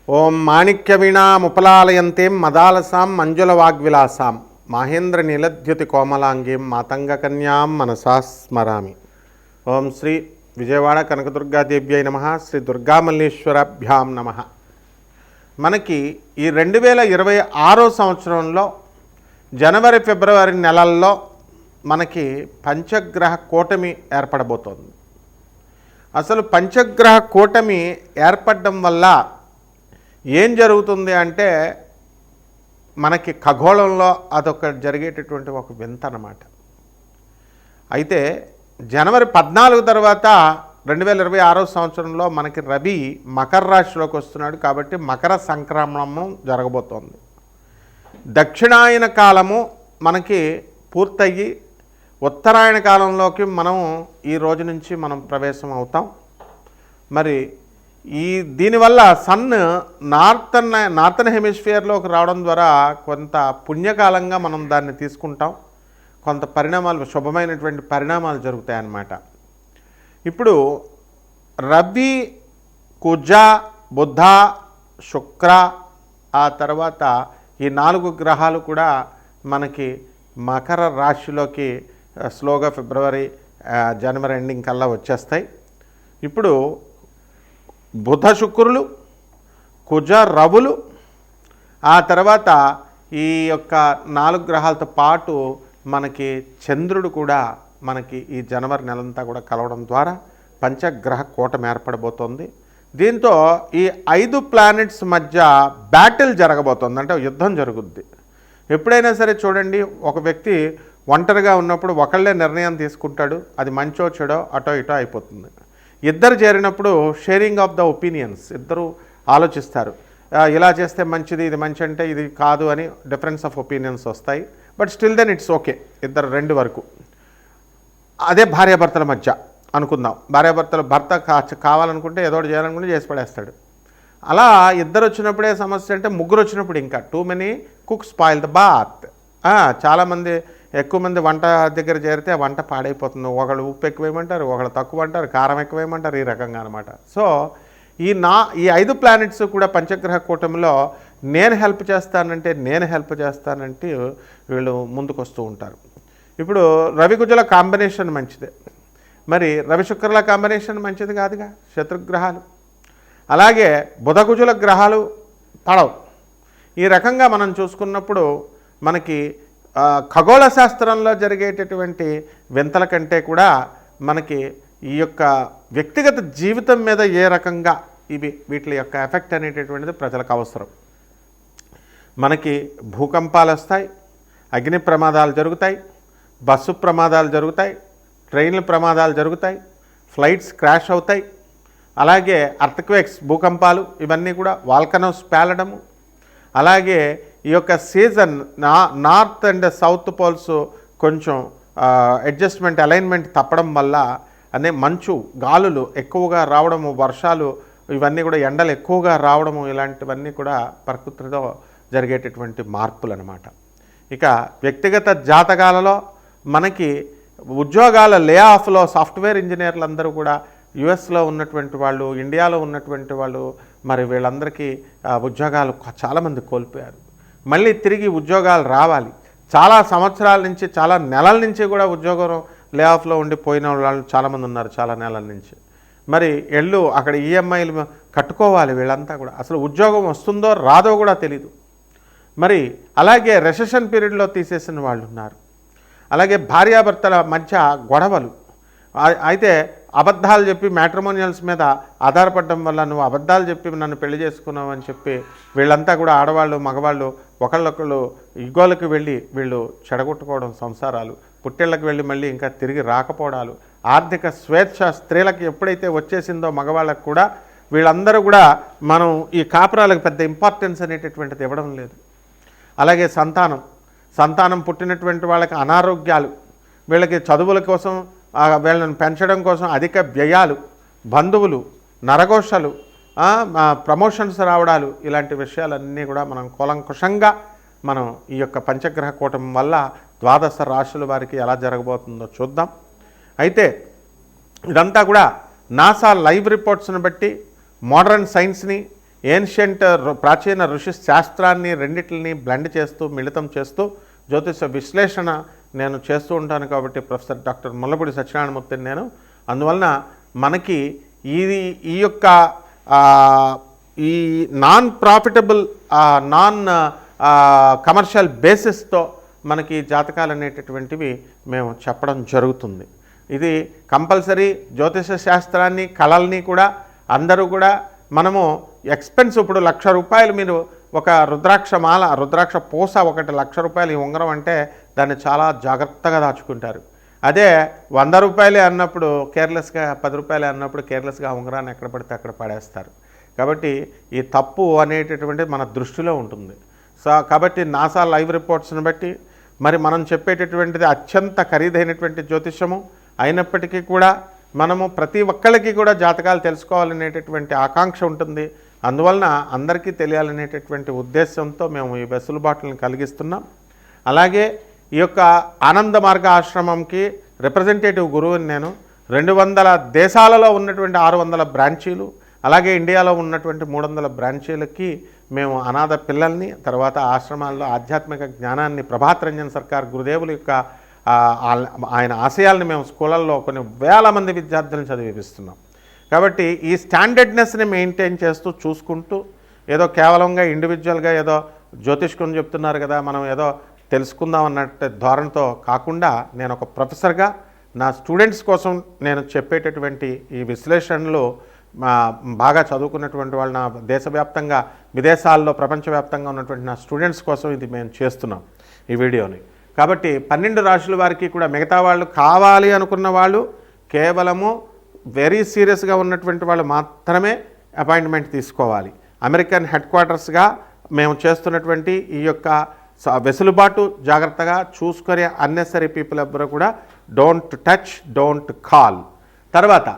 ఓం మాణిక్యవీణాముపలాలయంతేం మదాలసాం మంజులవాగ్విలాసాం మహేంద్ర నీలద్యుతి కోమలాంగీం మాతంగకన్యాం మనసా స్మరామి. ఓం శ్రీ విజయవాడ కనకదుర్గాదేవ్యై నమః. శ్రీ దుర్గామల్లేశ్వరాభ్యాం నమః. మనకి ఈ 2026 సంవత్సరంలో జనవరి ఫిబ్రవరి నెలల్లో మనకి పంచగ్రహ కూటమి ఏర్పడబోతోంది. అసలు పంచగ్రహ కూటమి ఏర్పడడం వల్ల ఏం జరుగుతుంది అంటే మనకి ఖగోళంలో అదొక జరిగేటటువంటి ఒక వింత అన్నమాట. అయితే జనవరి 14 తర్వాత 2026 సంవత్సరంలో మనకి రవి మకర రాశిలోకి వస్తున్నాడు. కాబట్టి మకర సంక్రమణం జరగబోతోంది. దక్షిణాయన కాలము మనకి పూర్తయ్యి ఉత్తరాయణ కాలంలోకి మనం ఈ రోజు నుంచి మనం ప్రవేశం అవుతాం. మరి దీనివల్ల సన్ నార్థన్ హెమిస్ఫియర్లోకి రావడం ద్వారా కొంత పుణ్యకాలంగా మనం దాన్ని తీసుకుంటాం. కొంత పరిణామాలు, శుభమైనటువంటి పరిణామాలు జరుగుతాయన్నమాట. ఇప్పుడు రవి, కుజ, బుధ, శుక్ర, ఆ తర్వాత ఈ 4 గ్రహాలు కూడా మనకి మకర రాశిలోకి స్లోగా ఫిబ్రవరి జనవరి ఎండింగ్ కల్లా వచ్చేస్తాయి. ఇప్పుడు బుధ శుక్రులు, కుజ రవులు, ఆ తర్వాత ఈ యొక్క 4 గ్రహాలతో పాటు మనకి చంద్రుడు కూడా మనకి ఈ జనవరి నెలంతా కూడా కలవడం ద్వారా పంచగ్రహ కూటమి ఏర్పడబోతోంది. దీంతో ఈ 5 ప్లానెట్స్ మధ్య బ్యాటిల్ జరగబోతోంది, అంటే యుద్ధం జరుగుద్ది. ఎప్పుడైనా సరే చూడండి, ఒక వ్యక్తి ఒంటరిగా ఉన్నప్పుడు ఒకళ్ళే నిర్ణయం తీసుకుంటాడు, అది మంచో చెడో అటో ఇటో అయిపోతుంది. ఇద్దరు చేరినప్పుడు షేరింగ్ ఆఫ్ ద ఒపీనియన్స్, ఇద్దరు ఆలోచిస్తారు, ఇలా చేస్తే మంచిది, ఇది మంచి అంటే ఇది కాదు అని డిఫరెన్స్ ఆఫ్ ఒపీనియన్స్ వస్తాయి. But still then it's okay, ఇద్దరు 2 వరకు. అదే భార్యాభర్తల మధ్య అనుకుందాం. భార్యాభర్తలు, భర్త కావాలనుకుంటే ఏదో ఒకటి చేయాలనుకుంటే చేసి పడేస్తాడు. అలా ఇద్దరు వచ్చినప్పుడే సమస్య. అంటే ముగ్గురు వచ్చినప్పుడు ఇంకా too many cook spoil the broth. చాలామంది ఎక్కువ మంది వంట దగ్గర చేరితే ఆ వంట పాడైపోతుంది. ఒకళ్ళు ఉప్పు ఎక్కువేయమంటారు, ఒకళ్ళు తక్కువ అంటారు, కారం ఎక్కువేయమంటారు, ఈ రకంగా అనమాట. సో ఈ 5 ప్లానెట్స్ కూడా పంచగ్రహ కూటమిలో నేను హెల్ప్ చేస్తానంటే వీళ్ళు ముందుకు వస్తూ ఉంటారు. ఇప్పుడు రవి కుజుల కాంబినేషన్ మంచిదే, మరి రవి శుక్రుల కాంబినేషన్ మంచిది కాదుగా, శత్రుగ్రహాలు. అలాగే బుధ కుజుల గ్రహాలు పడవు. ఈ రకంగా మనం చూసుకున్నప్పుడు మనకి ఖగోళ శాస్త్రంలో జరిగేటటువంటి వింతల కంటే కూడా మనకి ఈ యొక్క వ్యక్తిగత జీవితం మీద ఏ రకంగా వీటి యొక్క ఎఫెక్ట్ అనేటటువంటిది ప్రజలకు అవసరం. మనకి భూకంపాలు వస్తాయి, అగ్ని ప్రమాదాలు జరుగుతాయి, బస్సు ప్రమాదాలు జరుగుతాయి, ట్రైన్ల ప్రమాదాలు జరుగుతాయి, ఫ్లైట్స్ క్రాష్ అవుతాయి. అలాగే అర్త్క్వేక్స్, భూకంపాలు, ఇవన్నీ కూడా వాల్కనోస్ పేలడము. అలాగే ఈ యొక్క season north and south poles కొంచెం అడ్జస్ట్మెంట్, అలైన్మెంట్ తప్పడం వల్ల మంచు, గాలులు ఎక్కువగా రావడము, వర్షాలు, ఇవన్నీ కూడా ఎండలు ఎక్కువగా రావడము, ఇలాంటివన్నీ కూడా ప్రకృతిలో జరిగేటటువంటి మార్పులు అన్నమాట. ఇక వ్యక్తిగత జాతకాలలో మనకి ఉద్యోగాల లే ఆఫ్లో సాఫ్ట్వేర్ ఇంజనీర్లు అందరూ కూడా యుఎస్లో ఉన్నటువంటి వాళ్ళు, ఇండియాలో ఉన్నటువంటి వాళ్ళు, మరి వీళ్ళందరికీ ఉద్యోగాలు చాలామంది కోల్పోయారు. మళ్ళీ తిరిగి ఉద్యోగాలు రావాలి. చాలా సంవత్సరాల నుంచి, చాలా నెలల నుంచి కూడా ఉద్యోగం లే ఆఫ్లో ఉండిపోయిన వాళ్ళు చాలామంది ఉన్నారు, చాలా నెలల నుంచి. మరి అక్కడ ఈఎంఐలు కట్టుకోవాలి వీళ్ళంతా కూడా. అసలు ఉద్యోగం వస్తుందో రాదో కూడా తెలీదు. మరి అలాగే రెసెషన్ పీరియడ్లో తీసేసిన వాళ్ళు ఉన్నారు. అలాగే భార్యాభర్తల మధ్య గొడవలు. అయితే అబద్ధాలు చెప్పి మ్యాట్రిమోనియల్స్ మీద ఆధారపడడం వల్ల నువ్వు అబద్ధాలు చెప్పి నన్ను పెళ్లి చేసుకున్నావు అని చెప్పి వీళ్ళంతా కూడా ఆడవాళ్ళు, మగవాళ్ళు ఒకళ్ళొకళ్ళు యుగాలకు వెళ్ళి వీళ్ళు చెడగొట్టుకోవడం, సంసారాలు, పుట్టిళ్ళకి వెళ్ళి మళ్ళీ ఇంకా తిరిగి రాకపోవడాలు, ఆర్థిక స్వేచ్ఛ స్త్రీలకు ఎప్పుడైతే వచ్చేసిందో మగవాళ్ళకు కూడా వీళ్ళందరూ కూడా మనం ఈ కాపురాలకు పెద్ద ఇంపార్టెన్స్ అనేటటువంటిది ఇవ్వడం లేదు. అలాగే సంతానం పుట్టినటువంటి వాళ్ళకి అనారోగ్యాలు, వీళ్ళకి చదువుల కోసం, వీళ్ళని పెంచడం కోసం అధిక వ్యయాలు, బంధువులు, నరఘోషలు, ప్రమోషన్స్ రావడాలు, ఇలాంటి విషయాలన్నీ కూడా మనం కూలంకుషంగా మనం ఈ యొక్క పంచగ్రహ కూటమి వల్ల 12 రాశుల వారికి ఎలా జరగబోతుందో చూద్దాం. అయితే ఇదంతా కూడా నాసా లైవ్ రిపోర్ట్స్ని బట్టి, మోడర్న్ సైన్స్ని, ఏన్షియంట్ ప్రాచీన ఋషి శాస్త్రాన్ని రెండిటిని బ్లెండ్ చేస్తూ మిళితం చేస్తూ జ్యోతిష విశ్లేషణ నేను చేస్తూ ఉంటాను. కాబట్టి ప్రొఫెసర్ డాక్టర్ ముల్లపూడి సత్యనారాయణమూర్తిని నేను. అందువలన మనకి ఈ యొక్క ఈ నాన్ ప్రాఫిటబుల్ నాన్ కమర్షియల్ బేసిస్తో మనకి జాతకాలు అనేటటువంటివి మేము చెప్పడం జరుగుతుంది. ఇది కంపల్సరీ జ్యోతిష శాస్త్రాన్ని కళల్ని కూడా అందరూ కూడా మనము ఎక్స్పెన్స్ ఇప్పుడు ₹1,00,000 మీరు ఒక రుద్రాక్ష పూస ఒకటి ₹1,00,000 ఈ ఉంగరం అంటే దాన్ని చాలా జాగ్రత్తగా దాచుకుంటారు. అదే ₹100 అన్నప్పుడు కేర్లెస్గా, ₹10 అన్నప్పుడు కేర్లెస్గా ఉంగరాన్ని ఎక్కడ పడితే అక్కడ పడేస్తారు. కాబట్టి ఈ తప్పు అనేటటువంటిది మన దృష్టిలో ఉంటుంది. కాబట్టి నాసా లైవ్ రిపోర్ట్స్ని బట్టి మరి మనం చెప్పేటటువంటిది అత్యంత ఖరీదైనటువంటి జ్యోతిషము అయినప్పటికీ కూడా మనము ప్రతి ఒక్కళ్ళకి కూడా జాతకాలు తెలుసుకోవాలనేటటువంటి ఆకాంక్ష ఉంటుంది. అందువలన అందరికీ తెలియాలనేటటువంటి ఉద్దేశంతో మేము ఈ వెసులుబాటులను కలిగిస్తున్నాం. అలాగే ఈ యొక్క ఆనంద మార్గ ఆశ్రమంకి రిప్రజెంటేటివ్ గురువుని నేను. 200 దేశాలలో ఉన్నటువంటి 600 బ్రాంచీలు, అలాగే ఇండియాలో ఉన్నటువంటి 300 బ్రాంచీలకి మేము అనాథ పిల్లల్ని, తర్వాత ఆశ్రమాల్లో ఆధ్యాత్మిక జ్ఞానాన్ని ప్రభాత్ రంజన్ సర్కార్ గురుదేవుల యొక్క ఆయన ఆశయాలను మేము స్కూళ్ళల్లో కొన్ని వేల మంది విద్యార్థులను చదివిస్తున్నాం. కాబట్టి ఈ స్టాండర్డ్నెస్ని మెయింటైన్ చేస్తూ చూసుకుంటూ ఏదో కేవలంగా ఇండివిజువల్గా ఏదో జ్యోతిష్కుని చెప్తున్నారు కదా మనం ఏదో తెలుసుకుందాం అన్నట్టు ధోరణితో కాకుండా నేను ఒక ప్రొఫెసర్గా నా స్టూడెంట్స్ కోసం నేను చెప్పేటటువంటి ఈ విశ్లేషణలు బాగా చదువుకున్నటువంటి వాళ్ళు నా దేశవ్యాప్తంగా విదేశాల్లో ప్రపంచవ్యాప్తంగా ఉన్నటువంటి నా స్టూడెంట్స్ కోసం ఇది మేము చేస్తున్నాం ఈ వీడియోని. కాబట్టి 12 రాశుల వారికి కూడా మిగతా వాళ్ళు కావాలి అనుకున్న వాళ్ళు కేవలము వెరీ సీరియస్గా ఉన్నటువంటి వాళ్ళు మాత్రమే అపాయింట్మెంట్ తీసుకోవాలి. అమెరికన్ హెడ్ క్వార్టర్స్గా మేము చేస్తున్నటువంటి ఈ యొక్క వెసులుబాటు జాగ్రత్తగా చూసుకొని అన్నెసరీ పీపుల్ ఎవ్వరూ కూడా డోంట్ టచ్, డోంట్ కాల్. తర్వాత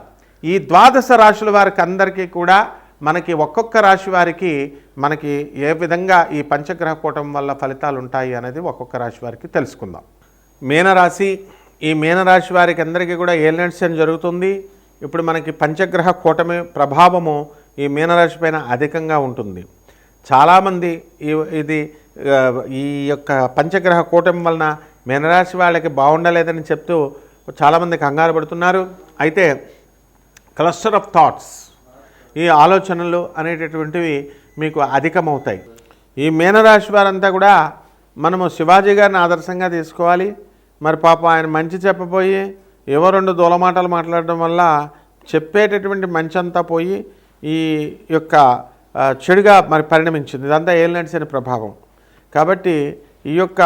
ఈ 12 రాశుల వారికి అందరికీ కూడా మనకి ఒక్కొక్క రాశి వారికి మనకి ఏ విధంగా ఈ పంచగ్రహ కూటమి వల్ల ఫలితాలు ఉంటాయి అనేది ఒక్కొక్క రాశి వారికి తెలుసుకుందాం. మీనరాశి, ఈ మీనరాశి వారికి అందరికీ కూడా ఏలినట్స్ జరుగుతుంది. ఇప్పుడు మనకి పంచగ్రహ కూటమి ప్రభావము ఈ మీనరాశి పైన అధికంగా ఉంటుంది. చాలామంది ఈ యొక్క పంచగ్రహ కూటమి వలన మీనరాశి వాళ్ళకి బాగుండలేదని చెప్తూ చాలామంది కంగారు పడుతున్నారు. అయితే క్లస్టర్ ఆఫ్ థాట్స్, ఈ ఆలోచనలు అనేటటువంటివి మీకు అధికమవుతాయి. ఈ మీనరాశి వారంతా కూడా మనము శివాజీ గారిని ఆదర్శంగా తీసుకోవాలి. మరి పాపం ఆయన మంచి చెప్పబోయి ఏవో 2 దూలమాటలు మాట్లాడడం వల్ల చెప్పేటటువంటి మంచి అంతా పోయి ఈ యొక్క చెడుగా మరి పరిణమించింది. ఇదంతా ఏలినట్స్ అనే ప్రభావం. కాబట్టి ఈ యొక్క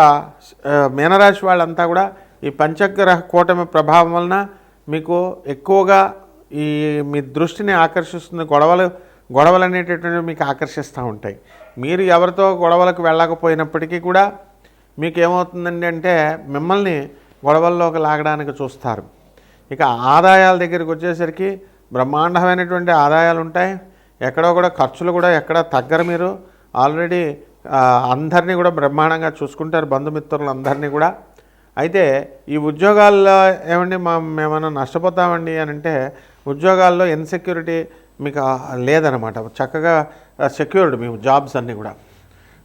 మీనరాశి వాళ్ళంతా కూడా ఈ పంచగ్రహ కూటమి ప్రభావం వలన మీకు ఎక్కువగా మీ దృష్టిని ఆకర్షిస్తుంది. గొడవలు అనేటటువంటివి మీకు ఆకర్షిస్తూ ఉంటాయి. మీరు ఎవరితో గొడవలకు వెళ్ళకపోయినప్పటికీ కూడా మీకు ఏమవుతుందండి అంటే మిమ్మల్ని గొడవల్లోకి లాగడానికి చూస్తారు. ఇక ఆదాయాల దగ్గరికి వచ్చేసరికి బ్రహ్మాండమైనటువంటి ఆదాయాలు ఉంటాయి. ఎక్కడో కూడా ఖర్చులు కూడా ఎక్కడ తగ్గరు. మీరు ఆల్రెడీ అందరినీ కూడా బ్రహ్మాండంగా చూసుకుంటారు, బంధుమిత్రులందరినీ కూడా. అయితే ఈ ఉద్యోగాల్లో ఏమండి మేమన్నా నష్టపోతామండి అని అంటే ఉద్యోగాల్లో ఇన్సెక్యూరిటీ మీకు లేదనమాట. చక్కగా సెక్యూర్డ్ మీ జాబ్స్ అన్నీ కూడా.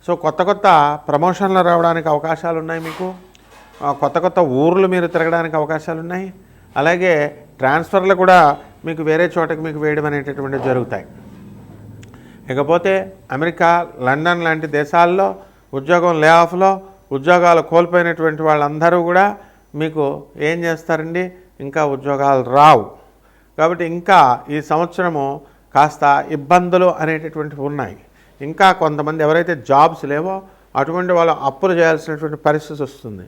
సో కొత్త ప్రమోషన్లు రావడానికి అవకాశాలు ఉన్నాయి. మీకు కొత్త ఊర్లు మీరు తిరగడానికి అవకాశాలు ఉన్నాయి. అలాగే ట్రాన్స్ఫర్లు కూడా మీకు వేరే చోటకి మీకు వేయడం అనేటటువంటివి జరుగుతాయి. ఇకపోతే అమెరికా, లండన్ లాంటి దేశాల్లో ఉద్యోగం లే ఆఫ్లో ఉద్యోగాలు కోల్పోయినటువంటి వాళ్ళందరూ కూడా మీకు ఏం చేస్తారండి, ఇంకా ఉద్యోగాలు రావు. కాబట్టి ఇంకా ఈ సంవత్సరము కాస్త ఇబ్బందులు అనేటటువంటివి ఉన్నాయి. ఇంకా కొంతమంది ఎవరైతే జాబ్స్ లేవో అటువంటి వాళ్ళు అప్పులు చేయాల్సినటువంటి పరిస్థితి వస్తుంది.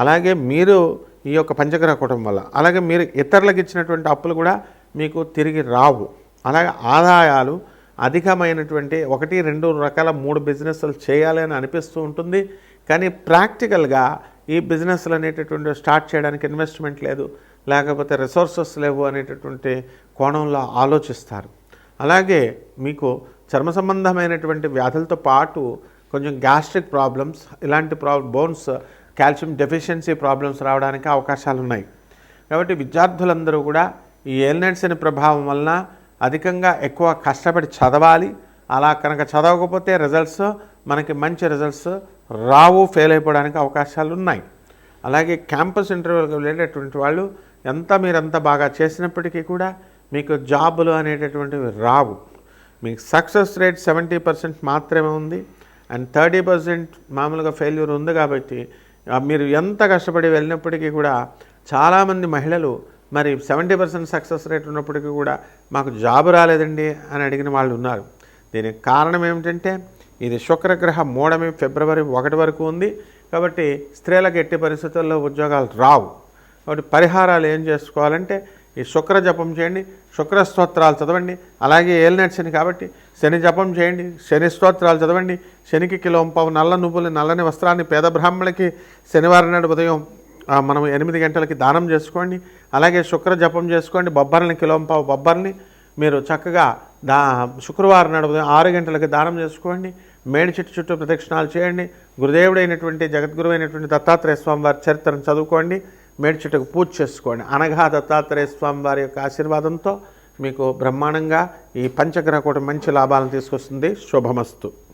అలాగే మీరు ఈ యొక్క పంచగ్రహ కూటమి వల్ల, అలాగే మీరు ఇతరులకు ఇచ్చినటువంటి అప్పులు కూడా మీకు తిరిగి రావు. అలాగే ఆదాయాలు అధికమైనటువంటి 1, 2 రకాల 3 బిజినెస్లు చేయాలి అని అనిపిస్తూ ఉంటుంది. కానీ ప్రాక్టికల్గా ఈ బిజినెస్లు అనేటటువంటి స్టార్ట్ చేయడానికి ఇన్వెస్ట్మెంట్ లేదు, లేకపోతే రిసోర్సెస్ లేవు అనేటటువంటి కోణంలో ఆలోచిస్తారు. అలాగే మీకు చర్మ సంబంధమైనటువంటి వ్యాధులతో పాటు కొంచెం గ్యాస్ట్రిక్ ప్రాబ్లమ్స్, ఇలాంటి బోన్స్ కాల్షియం డెఫిషియన్సీ ప్రాబ్లమ్స్ రావడానికి అవకాశాలు ఉన్నాయి. కాబట్టి విద్యార్థులందరూ కూడా ఈ ఏలినట్స్ అనే ప్రభావం వలన అధికంగా ఎక్కువ కష్టపడి చదవాలి. అలా కనుక చదవకపోతే రిజల్ట్స్ మనకి మంచి రిజల్ట్స్ రావు, ఫెయిల్ అయిపోవడానికి అవకాశాలు ఉన్నాయి. అలాగే క్యాంపస్ ఇంటర్వ్యూలకు వెళ్ళేటటువంటి వాళ్ళు మీరంతా బాగా చేసినప్పటికీ కూడా మీకు జాబులు అనేటటువంటివి రావు. మీకు సక్సెస్ రేట్ 70% మాత్రమే ఉంది, అండ్ 30% మామూలుగా ఫెయిల్యూర్ ఉంది. కాబట్టి మీరు ఎంత కష్టపడి వెళ్ళినప్పటికీ కూడా చాలామంది మహిళలు మరి 70% సక్సెస్ రేట్ ఉన్నప్పటికీ కూడా మాకు జాబు రాలేదండి అని అడిగిన వాళ్ళు ఉన్నారు. దీనికి కారణం ఏమిటంటే ఇది శుక్రగ్రహ మూఢమి ఫిబ్రవరి 1 వరకు ఉంది. కాబట్టి స్త్రీలకు ఎట్టి పరిస్థితుల్లో ఉద్యోగాలు రావు. కాబట్టి పరిహారాలు ఏం చేసుకోవాలంటే ఈ శుక్ర జపం చేయండి, శుక్ర స్తోత్రాలు చదవండి. అలాగే ఏలినాటి శని కాబట్టి శని జపం చేయండి, శని స్తోత్రాలు చదవండి. శనికి కిలోంపావు నల్ల నువ్వులు, నల్లని వస్త్రాన్ని పేద బ్రాహ్మణులకి శనివారం నాడు ఉదయం మనం 8 గంటలకి దానం చేసుకోండి. అలాగే శుక్ర జపం చేసుకోండి. బొబ్బర్ని కిలోంపావు బొబ్బర్ని మీరు చక్కగా శుక్రవారం నాడు ఉదయం 6 గంటలకి దానం చేసుకోండి. మేడి చెట్టు చుట్టూ ప్రదక్షిణాలు చేయండి. గురుదేవుడైనటువంటి జగద్గురువైనటువంటి దత్తాత్రేయ స్వామి వారి చరిత్రను చదువుకోండి. మేడి చెట్టుకు పూజ చేసుకోండి. అనగా దత్తాత్రేయ స్వామి వారి యొక్క ఆశీర్వాదంతో మీకు బ్రహ్మాండంగా ఈ పంచగ్రహ కూటమి మంచి లాభాలను తీసుకొస్తుంది. శుభమస్తు.